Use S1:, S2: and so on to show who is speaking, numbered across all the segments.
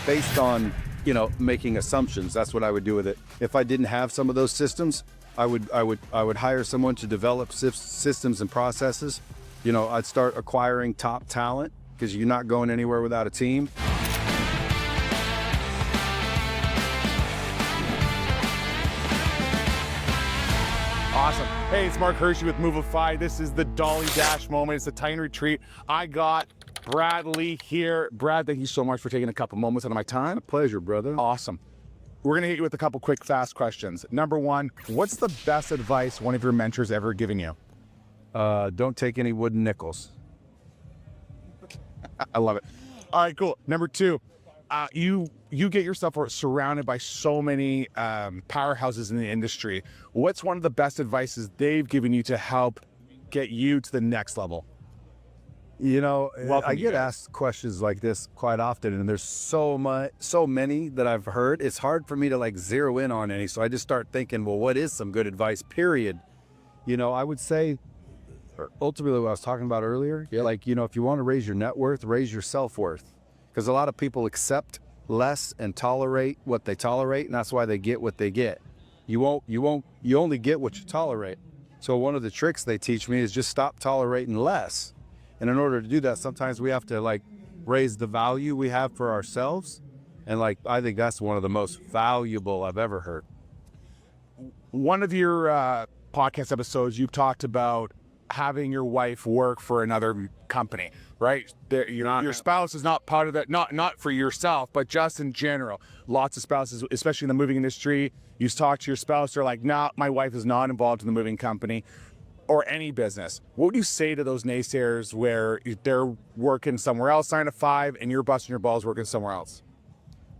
S1: Based on, making assumptions, that's what I would do with it. If I didn't have some of those systems, I would hire someone to develop systems and processes. I'd start acquiring top talent because you're not going anywhere without a team.
S2: Awesome. Hey, it's Mark Hirschi with Movified. This is the Dolly Dash moment. It's a tiny retreat. I got Brad Lea here. Brad, thank you so much for taking a couple moments out of my time.
S1: A pleasure, brother.
S2: Awesome. We're going to hit you with a couple quick, fast questions. Number one, what's the best advice one of your mentors ever given you?
S1: Don't take any wooden nickels.
S2: I love it. All right, cool. Number two, you get yourself surrounded by so many powerhouses in the industry. What's one of the best advices they've given you to help get you to the next level?
S1: I get asked questions like this quite often, and there's so many that I've heard. It's hard for me to zero in on any, so I just start thinking, well, what is some good advice, period? I would say, ultimately what I was talking about earlier, if you want to raise your net worth, raise your self-worth. Because a lot of people accept less and tolerate what they tolerate, and that's why they get what they get. You only get what you tolerate. So one of the tricks they teach me is just stop tolerating less. And in order to do that, sometimes we have to raise the value we have for ourselves. And I think that's one of the most valuable I've ever heard.
S2: One of your podcast episodes, you've talked about having your wife work for another company, right? Your spouse is not part of that, not for yourself, but just in general. Lots of spouses, especially in the moving industry, you talk to your spouse, they're like, nah, my wife is not involved in the moving company or any business. What would you say to those naysayers where they're working somewhere else, 9 to 5, and you're busting your balls working somewhere else?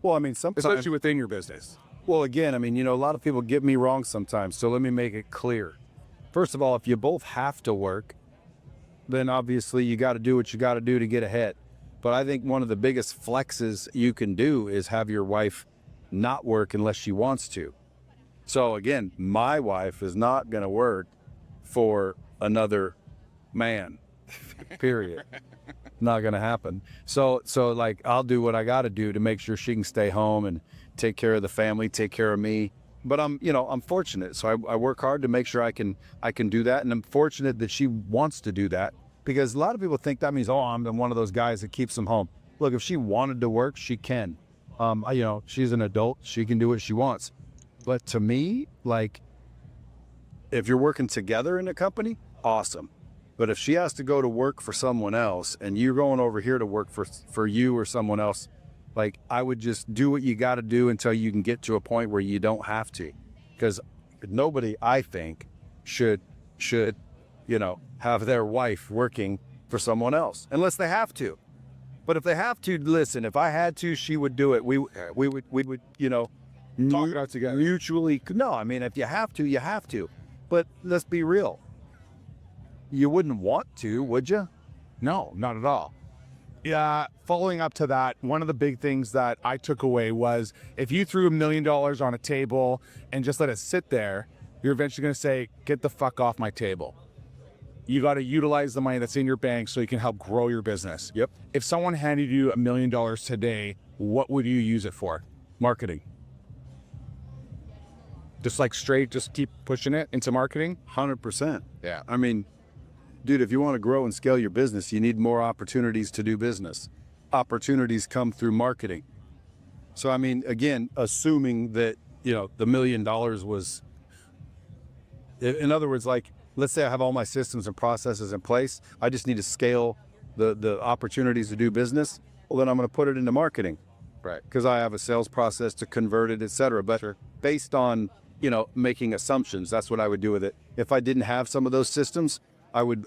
S1: Well, I mean, sometimes,
S2: especially within your business.
S1: Well, again, a lot of people get me wrong sometimes, so let me make it clear. First of all, if you both have to work, then obviously you got to do what you got to do to get ahead. But I think one of the biggest flexes you can do is have your wife not work unless she wants to. So again, my wife is not going to work for another man, period. Not going to happen. So I'll do what I got to do to make sure she can stay home and take care of the family, take care of me. But I'm fortunate. So I work hard to make sure I can do that. And I'm fortunate that she wants to do that, because a lot of people think that means, I'm one of those guys that keeps them home. Look, if she wanted to work, she can. She's an adult. She can do what she wants. But to me, if you're working together in a company, awesome. But if she has to go to work for someone else and you're going over here to work for you or someone else, I would just do what you got to do until you can get to a point where you don't have to. Because nobody, I think, should have their wife working for someone else, unless they have to. But if they have to, listen, if I had to, she would do it. We would,
S2: talk it out together.
S1: Mutually. No, if you have to, you have to. But let's be real. You wouldn't want to, would you?
S2: No, not at all. Yeah, following up to that, one of the big things that I took away was if you threw $1 million on a table and just let it sit there, you're eventually going to say, get the fuck off my table. You got to utilize the money that's in your bank so you can help grow your business.
S1: Yep.
S2: If someone handed you $1 million today, what would you use it for?
S1: Marketing.
S2: Just straight, just keep pushing it into marketing?
S1: 100%.
S2: Yeah.
S1: Dude, if you want to grow and scale your business, you need more opportunities to do business. Opportunities come through marketing. So, again, assuming that, the $1 million was, in other words, let's say I have all my systems and processes in place. I just need to scale the opportunities to do business. Well, then I'm going to put it into marketing.
S2: Right.
S1: Because I have a sales process to convert it, et cetera. But
S2: sure.
S1: Based on, making assumptions, that's what I would do with it. If I didn't have some of those systems, I would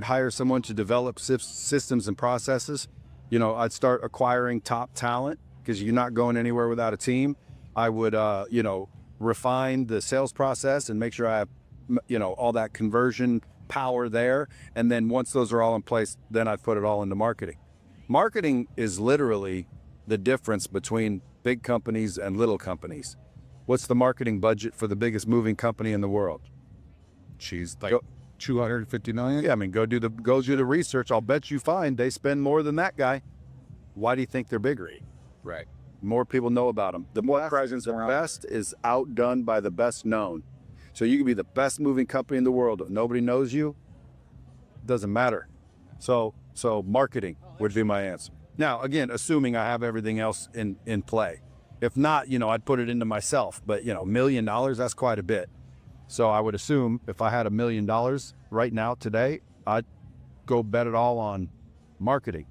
S1: hire someone to develop systems and processes. I'd start acquiring top talent because you're not going anywhere without a team. I would, refine the sales process and make sure I have, all that conversion power there. And then once those are all in place, then I'd put it all into marketing. Marketing is literally the difference between big companies and little companies. What's the marketing budget for the biggest moving company in the world?
S2: Jeez, 250 million?
S1: Yeah, I mean, go do the research. I'll bet you find they spend more than that guy. Why do you think they're bigger?
S2: Right.
S1: More people know about them. The best is outdone by the best known. So you can be the best moving company in the world. If nobody knows you, it doesn't matter. So marketing would be my answer. Now, again, assuming I have everything else in play. If not, I'd put it into myself. But, $1 million, that's quite a bit. So I would assume if I had $1 million right now today, I'd go bet it all on marketing.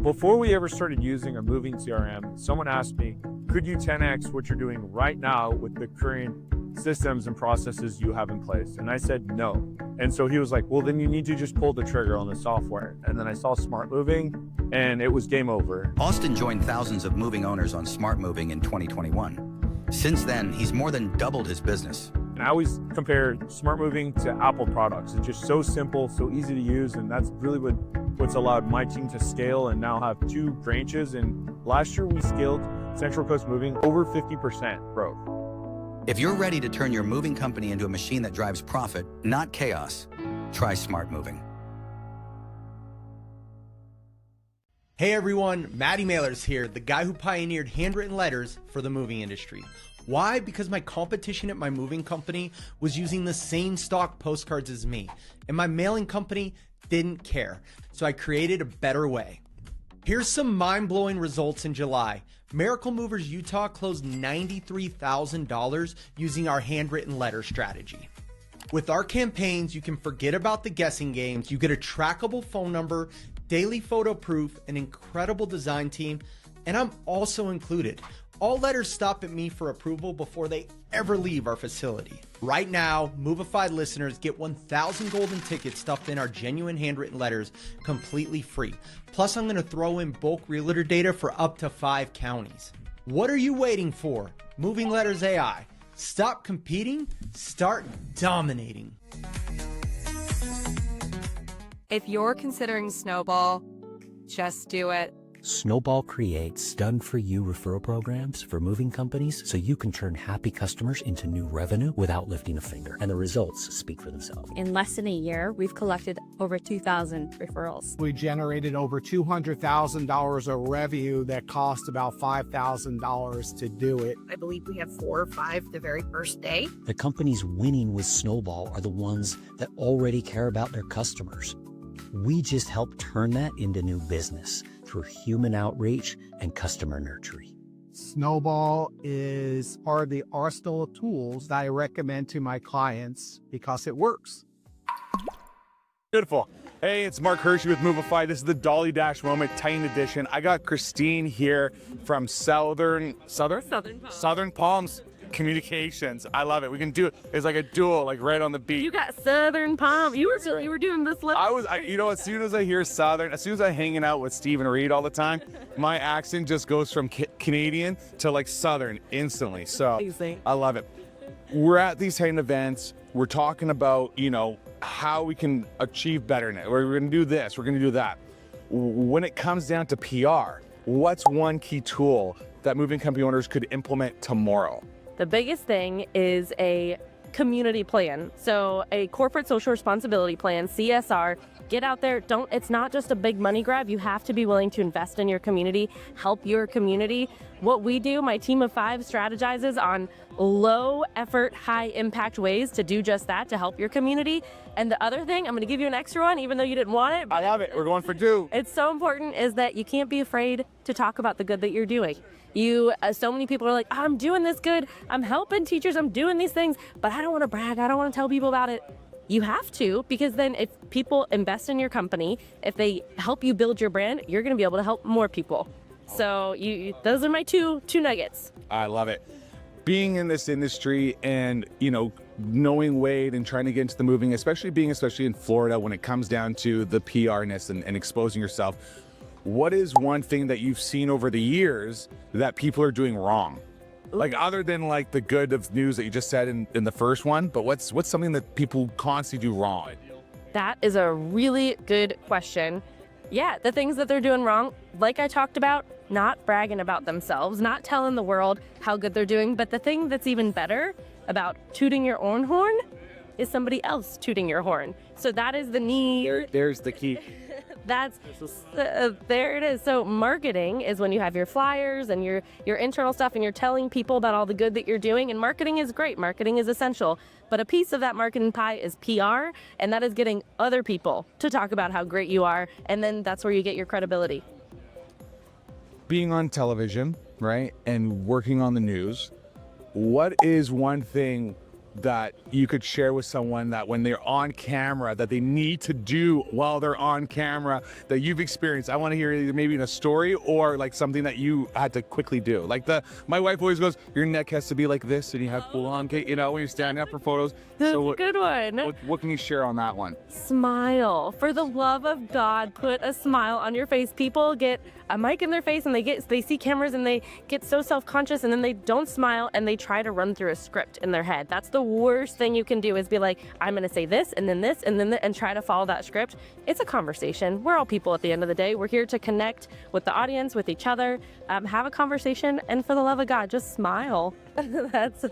S3: Before we ever started using a moving CRM, someone asked me, could you 10x what you're doing right now with the current systems and processes you have in place? And I said no. And so he was like, well, then you need to just pull the trigger on the software. And then I saw Smart Moving and it was game over.
S4: Austin joined thousands of moving owners on Smart Moving in 2021. Since then, he's more than doubled his business.
S3: And I always compare Smart Moving to Apple products. It's just so simple, so easy to use. And that's really what's allowed my team to scale and now have 2 branches. And last year we scaled Central Coast Moving over 50% growth.
S4: If you're ready to turn your moving company into a machine that drives profit, not chaos, try Smart Moving.
S5: Hey everyone, Matty Mailers here, the guy who pioneered handwritten letters for the moving industry. Why? Because my competition at my moving company was using the same stock postcards as me, and my mailing company didn't care. So I created a better way. Here's some mind-blowing results in July. Miracle Movers Utah closed $93,000 using our handwritten letter strategy. With our campaigns, you can forget about the guessing games. You get a trackable phone number, daily photo proof, an incredible design team, and I'm also included. All letters stop at me for approval before they ever leave our facility. Right now, Movified listeners get 1,000 golden tickets stuffed in our genuine handwritten letters completely free. Plus, I'm going to throw in bulk realtor data for up to 5 counties. What are you waiting for? Moving Letters AI. Stop competing, start dominating.
S6: If you're considering Snowball, just do it.
S7: Snowball creates done-for-you referral programs for moving companies so you can turn happy customers into new revenue without lifting a finger. And the results speak for themselves.
S8: In less than a year, we've collected over 2,000 referrals.
S9: We generated over $200,000 of revenue that cost about $5,000 to do it.
S10: I believe we have 4 or 5 the very first day.
S7: The companies winning with Snowball are the ones that already care about their customers. We just help turn that into new business through human outreach and customer nurturing.
S9: Snowball is part of the arsenal of tools that I recommend to my clients because it works.
S2: Beautiful. Hey, it's Mark Hirschi with Movified. This is the Dolly Dash Moment Titan Edition. I got Christine here from Southern Palms Communications. I love it. We can do it. It's like a duel, like right on the beat.
S10: You got Southern Palm. You were doing this.
S2: As soon as I hear Southern, as soon as I'm hanging out with Stephen Reed all the time, my accent just goes from Canadian to like Southern instantly. So
S10: Amazing.
S2: I love it. We're at these Titan events. We're talking about, how we can achieve betterness. We're going to do this. We're going to do that. When it comes down to PR, what's one key tool that moving company owners could implement tomorrow?
S11: The biggest thing is a community plan. So a corporate social responsibility plan, CSR. Get out there. It's not just a big money grab. You have to be willing to invest in your community, help your community. What we do, my team of 5 strategizes on low effort, high impact ways to do just that, to help your community. And the other thing, I'm going to give you an extra one, even though you didn't want it.
S2: I love it. We're going for 2.
S11: It's so important is that you can't be afraid to talk about the good that you're doing. So many people are like, I'm doing this good. I'm helping teachers. I'm doing these things, but I don't want to brag. I don't want to tell people about it. You have to, because then if people invest in your company, if they help you build your brand, you're going to be able to help more people. So those are my two nuggets.
S2: I love it. Being in this industry and, knowing Wade and trying to get into the moving, especially in Florida when it comes down to the PR-ness and exposing yourself, what is one thing that you've seen over the years that people are doing wrong? Like other than like the good of news that you just said in the first one, but what's something that people constantly do wrong?
S11: That is a really good question. Yeah, the things that they're doing wrong, like I talked about, not bragging about themselves, not telling the world how good they're doing, but the thing that's even better about tooting your own horn is somebody else tooting your horn. So that is the need.
S2: There's the key.
S11: That's there it is. So marketing is when you have your flyers and your internal stuff, and you're telling people about all the good that you're doing. And marketing is great. Marketing is essential. But a piece of that marketing pie is PR, and that is getting other people to talk about how great you are. And then that's where you get your credibility.
S2: Being on television, right, and working on the news, what is one thing that you could share with someone that when they're on camera that they need to do while they're on camera that you've experienced? I want to hear either maybe in a story or like something that you had to quickly do. Like my wife always goes, your neck has to be like this and you have full on, you know, when you're standing up for photos.
S11: That's
S2: So
S11: a good one.
S2: what can you share on that one?
S11: Smile. For the love of God, put a smile on your face. People get a mic in their face and they see cameras and they get so self-conscious, and then they don't smile and they try to run through a script in their head. That's the worst thing you can do, is be like, I'm going to say this and then this and then and try to follow that script. It's a conversation. We're all people at the end of the day. We're here to connect with the audience, with each other, have a conversation, and for the love of God, just smile. that's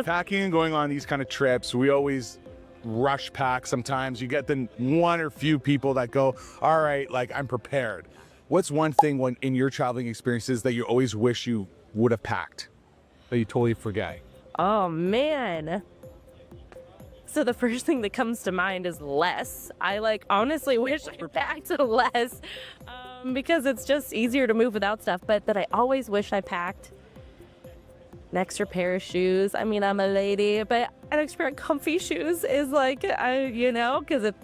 S2: Packing and going on these kind of trips, we always rush pack sometimes. You get the one or few people that go, all right, like I'm prepared. What's one thing when in your traveling experiences that you always wish you would have packed that you totally forget?
S11: Oh man. So the first thing that comes to mind is less. I honestly wish I packed less because it's just easier to move without stuff, but that I always wish I packed an extra pair of shoes. I mean, I'm a lady, but an extra pair of comfy shoes is because if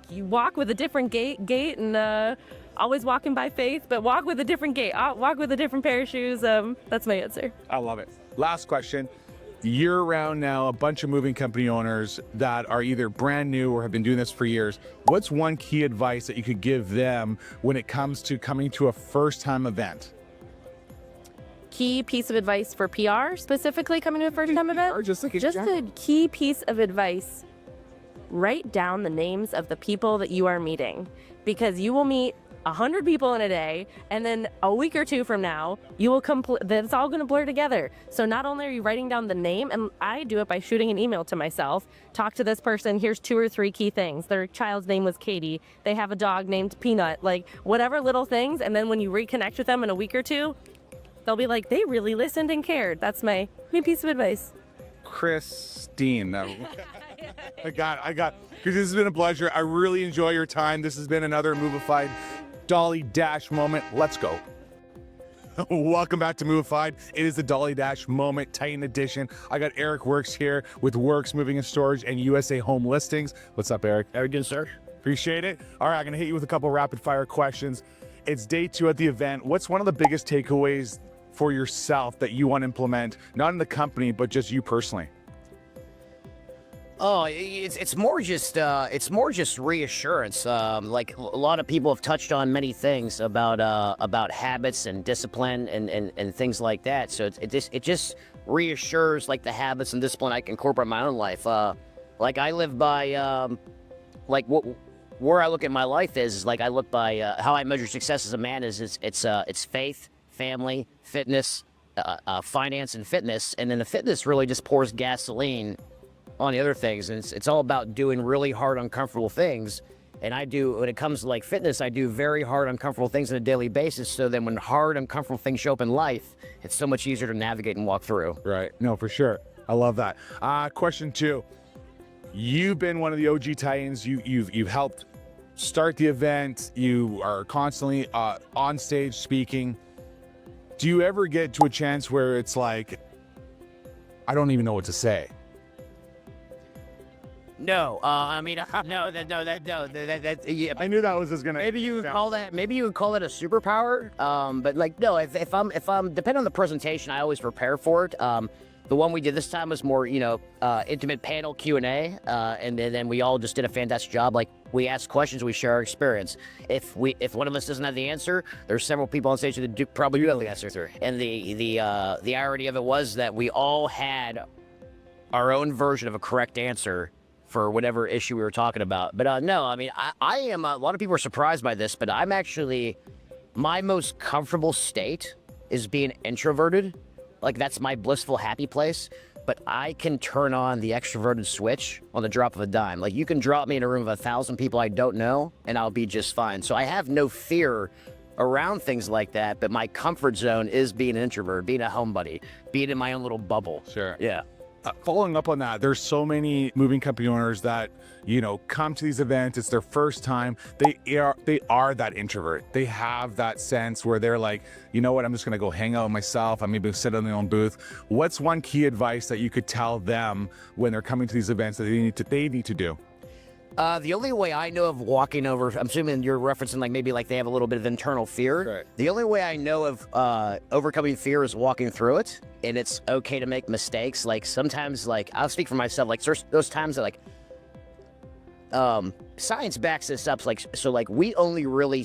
S11: you walk with a different gait and always walking by faith, but walk with a different gait, walk with a different pair of shoes. That's my answer.
S2: I love it. Last question. You're around now a bunch of moving company owners that are either brand new or have been doing this for years. What's one key advice that you could give them when it comes to coming to a first-time event?
S11: Key piece of advice for PR, specifically coming to a first-time event?
S2: Or just
S11: a key piece of advice. Write down the names of the people that you are meeting, because you will meet 100 people in a day, and then a week or two from now, you will it's all going to blur together. So not only are you writing down the name, and I do it by shooting an email to myself, talk to this person, here's 2 or 3 key things. Their child's name was Katie. They have a dog named Peanut, whatever little things. And then when you reconnect with them in a week or two, they'll be like, they really listened and cared. That's my piece of advice.
S2: Christine. I got, because this has been a pleasure. I really enjoy your time. This has been another Movified Dolly Dash moment. Let's go. Welcome back to Movified. It is the Dolly Dash moment, Titan edition. I got Eric Works here with Works Moving and Storage and USA Home Listings. What's up, Eric?
S12: Very good, sir.
S2: Appreciate it. All right, I'm going to hit you with a couple rapid fire questions. It's day 2 at the event. What's one of the biggest takeaways for yourself that you want to implement, not in the company, but just you personally?
S12: Oh, it's more just reassurance. Like a lot of people have touched on many things about habits and discipline and things like that. So it just reassures like the habits and discipline I can incorporate in my own life. Like I live by where I look at my life is like I look by how I measure success as a man is it's faith, family, fitness, finance, and fitness, and then the fitness really just pours gasoline on the other things, and it's all about doing really hard, uncomfortable things. And when it comes to fitness, I do very hard, uncomfortable things on a daily basis. So then when hard, uncomfortable things show up in life, it's so much easier to navigate and walk through.
S2: Right. No, for sure. I love that. Question 2. You've been one of the OG Titans. You've helped start the event. You are constantly on stage speaking. Do you ever get to a chance where it's like, I don't even know what to say?
S12: No, I mean, no. Yeah.
S2: I knew that was just gonna.
S12: Maybe you would call that a superpower. But no, if I'm depending on the presentation, I always prepare for it. The one we did this time was more, intimate panel Q&A, and then we all just did a fantastic job. Like we ask questions, we share our experience. If one of us doesn't have the answer, there's several people on stage that probably do have the answer. And the irony of it was that we all had our own version of a correct answer for whatever issue we were talking about. But no, I mean, I am, a lot of people are surprised by this, but I'm actually, my most comfortable state is being introverted. Like that's my blissful, happy place. but I can turn on the extroverted switch on the drop of a dime. Like, you can drop me in a room of 1,000 people I don't know, and I'll be just fine. So I have no fear around things like that, but my comfort zone is being an introvert, being a homebody, being in my own little bubble.
S2: Sure.
S12: Yeah.
S2: Following up on that, there's so many moving company owners that, you know, come to these events. It's their first time. They are that introvert. They have that sense where they're like, you know what, I'm just going to go hang out with myself. I'm maybe sit in their own booth. What's one key advice that you could tell them when they're coming to these events that they need to do?
S12: The only way I know of walking over, I'm assuming you're referencing like maybe like they have a little bit of internal fear.
S2: Right.
S12: The only way I know of overcoming fear is walking through it, and it's okay to make mistakes. Like sometimes, like I'll speak for myself, like those times that like science backs this up. So like we only really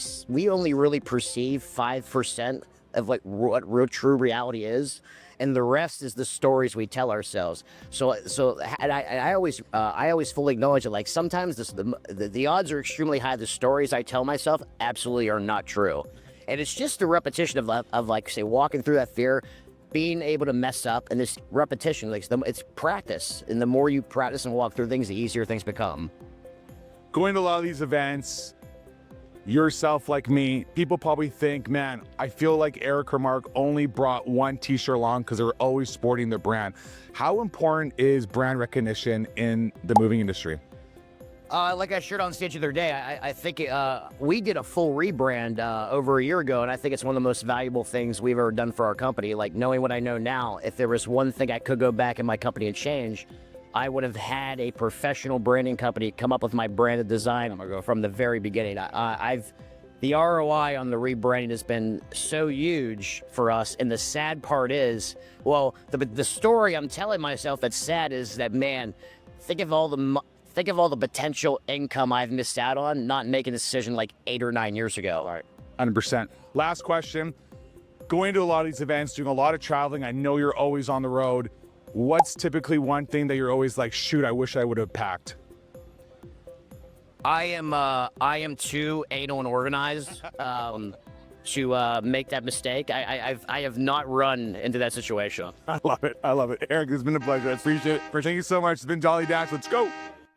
S12: perceive 5% of like what real true reality is. And the rest is the stories we tell ourselves. And I always fully acknowledge that, like, sometimes the odds are extremely high. The stories I tell myself absolutely are not true. And it's just the repetition of like, say, walking through that fear, being able to mess up, and this repetition, like, it's practice. And the more you practice and walk through things, the easier things become.
S2: Going to a lot of these events, yourself like me, people probably think, man, I feel like Eric or Mark only brought one t-shirt along because they're always sporting their brand. How important is brand recognition in the moving industry?
S12: Like I shared on stage the other day, I think we did a full rebrand over a year ago, and I think it's one of the most valuable things we've ever done for our company. Like, knowing what I know now, if there was one thing I could go back in my company and change, I would have had a professional branding company come up with my branded design from the very beginning. The ROI on the rebranding has been so huge for us, and the sad part is, well, the story I'm telling myself that's sad is that, man, think of all the potential income I've missed out on not making a decision like 8 or 9 years ago.
S2: All right, 100%. Last question. Going to a lot of these events, doing a lot of traveling, I know you're always on the road. What's typically one thing that you're always like, shoot, I wish I would have packed?
S12: I am too anal and organized to make that mistake. I have not run into that situation.
S2: I love it. I love it. Eric, it's been a pleasure. I appreciate it. Thank you so much. It's been Jolly Dash. Let's go.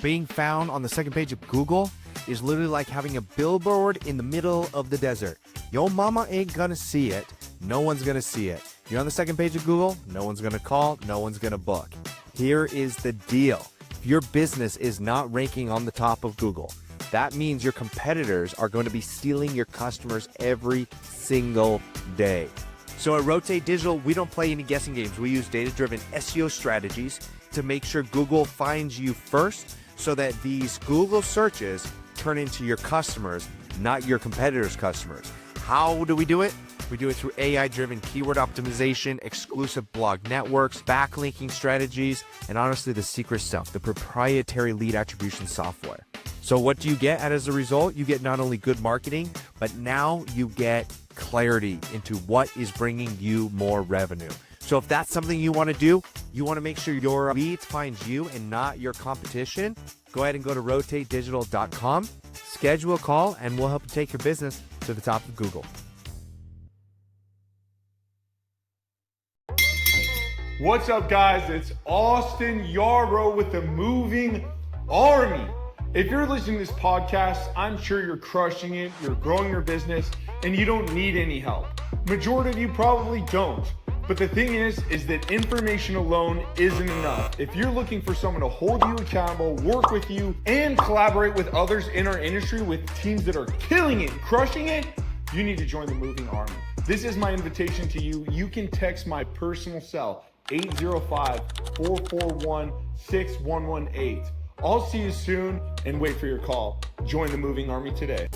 S13: Being found on the second page of Google is literally like having a billboard in the middle of the desert. Your mama ain't gonna see it. No one's gonna see it. You're on the second page of Google, no one's gonna call, no one's gonna book. Here is the deal. If your business is not ranking on the top of Google, that means your competitors are going to be stealing your customers every single day. So at Rotate Digital, we don't play any guessing games. We use data-driven SEO strategies to make sure Google finds you first, so that these Google searches turn into your customers, not your competitors' customers. How do we do it? We do it through AI-driven keyword optimization, exclusive blog networks, backlinking strategies, and honestly, the secret stuff, the proprietary lead attribution software. So what do you get as a result? You get not only good marketing, but now you get clarity into what is bringing you more revenue. So if that's something you want to do, you want to make sure your leads find you and not your competition, go ahead and go to rotatedigital.com, schedule a call, and we'll help you take your business to the top of Google.
S14: What's up, guys? It's Austin Yarrow with the Moving Army. If you're listening to this podcast, I'm sure you're crushing it, you're growing your business, and you don't need any help. Majority of you probably don't. But the thing is that information alone isn't enough. If you're looking for someone to hold you accountable, work with you, and collaborate with others in our industry with teams that are killing it, crushing it, you need to join the Moving Army. This is my invitation to you. You can text my personal cell, 805-441-6118. I'll see you soon and wait for your call. Join the Moving Army today.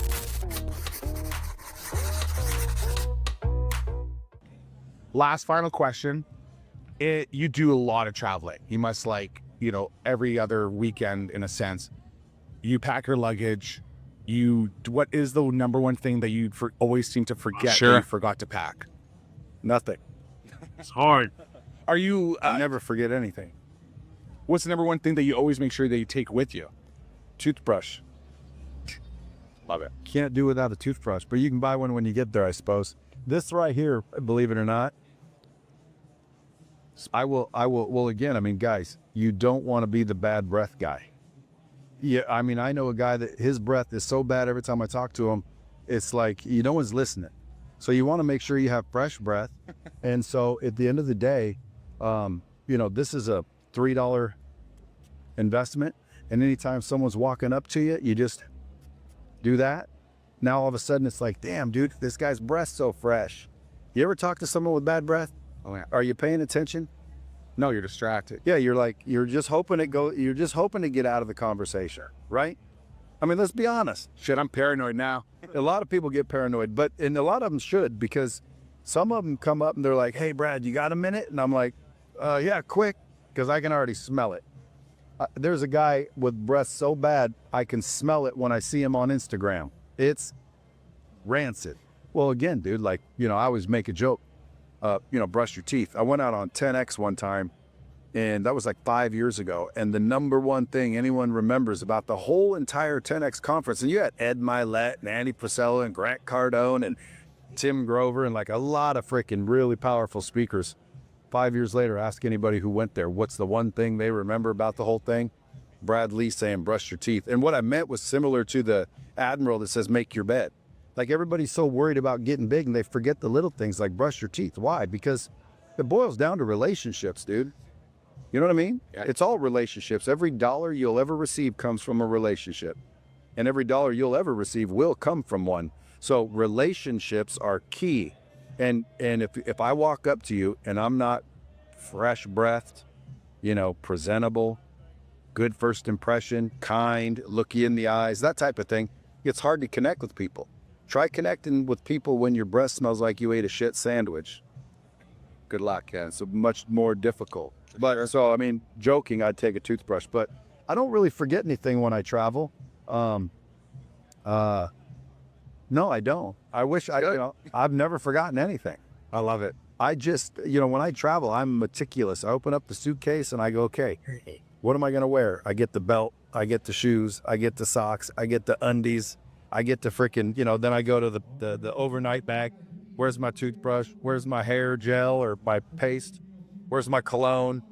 S2: Last final question. You do a lot of traveling. You must, like, you know, every other weekend in a sense. You pack your luggage. What is the number one thing that you always seem to forget that you forgot to pack?
S1: Nothing.
S3: It's hard.
S2: Are you...
S1: I never forget anything.
S2: What's the number one thing that you always make sure that you take with you?
S1: Toothbrush.
S2: Love it.
S1: Can't do without a toothbrush, but you can buy one when you get there, I suppose. This right here, believe it or not, Well, again, I mean, guys, you don't want to be the bad breath guy. Yeah, I mean, I know a guy that his breath is so bad every time I talk to him, it's like no one's listening. So you want to make sure you have fresh breath. And so at the end of the day, this is a $3 investment. And anytime someone's walking up to you, you just do that. Now all of a sudden it's like, damn, dude, this guy's breath's so fresh. You ever talk to someone with bad breath?
S2: Oh yeah.
S1: Are you paying attention?
S2: No, you're distracted.
S1: Yeah, you're just hoping to get out of the conversation, right? I mean, let's be honest.
S2: Shit, I'm paranoid now.
S1: A lot of people get paranoid, and a lot of them should, because some of them come up and they're like, hey, Brad, you got a minute? And I'm like, yeah, quick, because I can already smell it. There's a guy with breath so bad, I can smell it when I see him on Instagram. It's rancid. Well, again, dude, I always make a joke, brush your teeth. I went out on 10X one time, and that was like 5 years ago. And the number one thing anyone remembers about the whole entire 10X conference, and you had Ed Milet and Andy Frisella and Grant Cardone and Tim Grover and like a lot of freaking really powerful speakers. 5 years later, ask anybody who went there, what's the one thing they remember about the whole thing? Brad Lea saying, brush your teeth. And what I meant was similar to the Admiral that says, make your bed. Like, everybody's so worried about getting big and they forget the little things like brush your teeth. Why? Because it boils down to relationships, dude. You know what I mean? Yeah. It's all relationships. Every dollar you'll ever receive comes from a relationship. And every dollar you'll ever receive will come from one. So relationships are key. And if I walk up to you and I'm not fresh breathed, presentable, good first impression, kind, look you in the eyes, that type of thing, it's hard to connect with people. Try connecting with people when your breath smells like you ate a shit sandwich. Good luck, yeah. It's much more difficult. But so, I mean, joking, I'd take a toothbrush, but I don't really forget anything when I travel. No, I don't. I wish I've never forgotten anything.
S2: I love it.
S1: I just, when I travel, I'm meticulous. I open up the suitcase and I go, okay, what am I going to wear? I get the belt, I get the shoes, I get the socks, I get the undies, I get the freaking, then I go to the overnight bag. Where's my toothbrush? Where's my hair gel or my paste? Where's my cologne?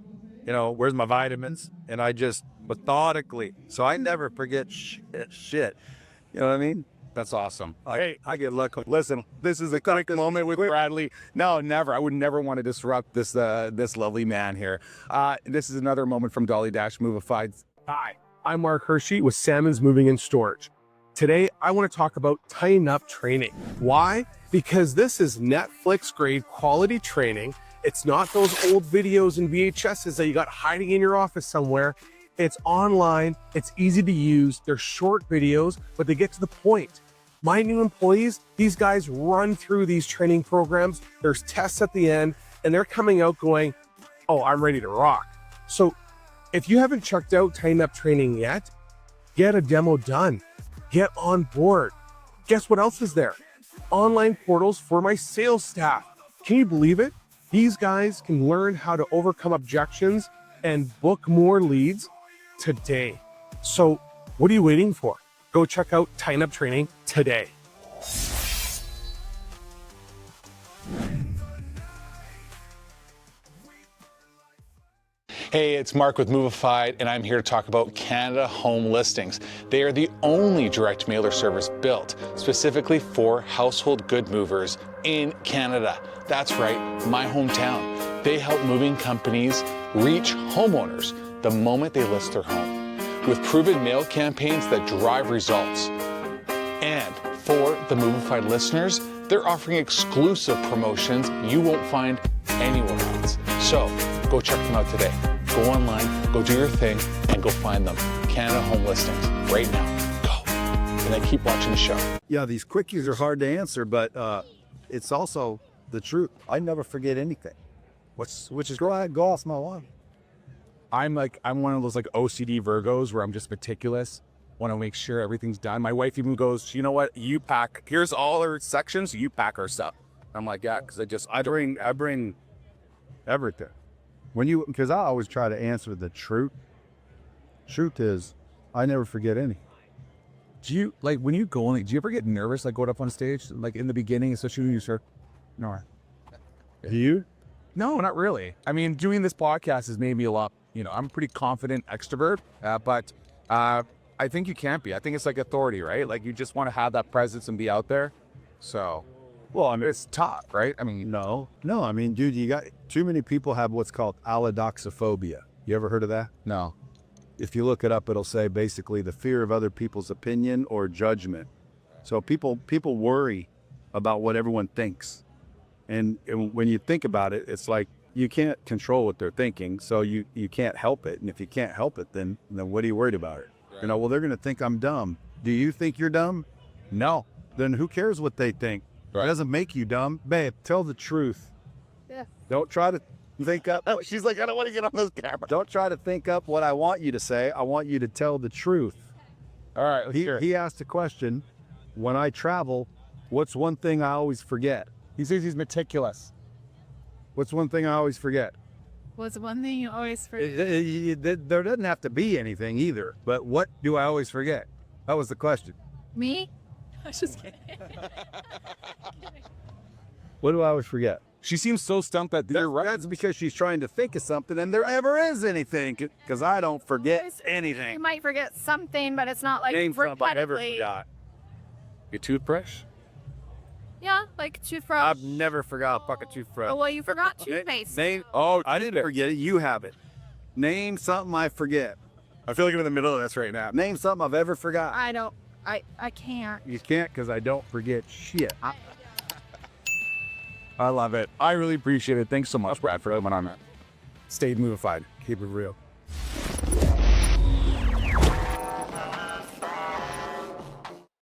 S1: Where's my vitamins? And I just methodically, so I never forget shit. You know what I mean?
S2: That's awesome.
S1: I get lucky.
S2: Listen, this is a quick moment with Brad Lea. No, never. I would never want to disrupt this lovely man here. This is another moment from Dolly Dash Movified.
S15: Hi, I'm Mark Hirschi with Salmon's Moving and Storage. Today, I want to talk about Tighten Up training. Why? Because this is Netflix grade quality training. It's not those old videos and VHSs that you got hiding in your office somewhere. It's online, it's easy to use, they're short videos, but they get to the point. My new employees, these guys run through these training programs, there's tests at the end, and they're coming out going, oh, I'm ready to rock. So if you haven't checked out Tighten Up training yet, get a demo done, get on board. Guess what else is there? Online portals for my sales staff. Can you believe it? These guys can learn how to overcome objections and book more leads today. So what are you waiting for? Go check out Tighten Up training today.
S16: Hey, it's Mark with Movified, and I'm here to talk about Canada Home Listings. They are the only direct mailer service built specifically for household good movers in Canada. That's right, my hometown. They help moving companies reach homeowners the moment they list their home with proven mail campaigns that drive results. And for the Movified listeners, they're offering exclusive promotions you won't find anywhere else. So go check them out today. Go online, go do your thing, and go find them. Canada Home Listings, right now. Go. And then keep watching the show.
S1: Yeah, these quickies are hard to answer, but it's also the truth. I never forget anything. Which is go off my one.
S2: I'm one of those OCD Virgos where I'm just meticulous. Want to make sure everything's done. My wife even goes, you know what? You pack. Here's all our sections. You pack our stuff. I'm like, yeah, because I bring
S1: everything. Because I always try to answer the truth. Truth is, I never forget any.
S2: Do you when you go on? Do you ever get nervous going up on stage in the beginning, especially when you start? No.
S1: Do you?
S2: No, not really. I mean, doing this podcast has made me a lot, I'm a pretty confident extrovert, but I think you can't be. I think it's like authority, right? Like you just want to have that presence and be out there. So,
S1: well, I mean,
S2: it's tough, right? I mean,
S1: no. I mean, dude, you got too many people have what's called allodoxophobia. You ever heard of that?
S2: No.
S1: If you look it up, it'll say basically the fear of other people's opinion or judgment. So people worry about what everyone thinks. And when you think about it, it's like you can't control what they're thinking, so you can't help it. And if you can't help it, then what are you worried about it? Right. Well, they're going to think I'm dumb. Do you think you're dumb? No. Then who cares what they think? Right. It doesn't make you dumb. Babe, tell the truth. Yeah. Don't try to think up.
S12: Oh, she's like, I don't want to get on this camera.
S1: Don't try to think up what I want you to say. I want you to tell the truth.
S2: All right.
S1: He asked a question. When I travel, what's one thing I always forget?
S2: He says he's meticulous.
S1: What's one thing I always forget?
S17: What's one thing you always forget?
S1: There doesn't have to be anything either, but what do I always forget? That was the question.
S17: Me? I was just kidding.
S1: What do I always forget?
S2: She seems so stumped that you're right.
S1: That's because she's trying to think of something and there ever is anything, because I don't forget anything.
S17: You might forget something, but it's not like
S1: Name something I ever
S17: repetitively.
S1: forgot.
S2: Your toothbrush?
S17: Yeah, like toothbrush.
S1: I've never forgot a fucking toothbrush.
S17: Oh, well, you forgot toothpaste.
S1: I didn't forget it. You have it. Name something I forget. I feel like I'm in the middle of this right now. Name something I've ever forgot.
S17: I can't.
S1: You can't, because I don't forget shit.
S2: I love it. I really appreciate it. Thanks so much, Brad, for coming on that.
S1: Stay movified. Keep it real.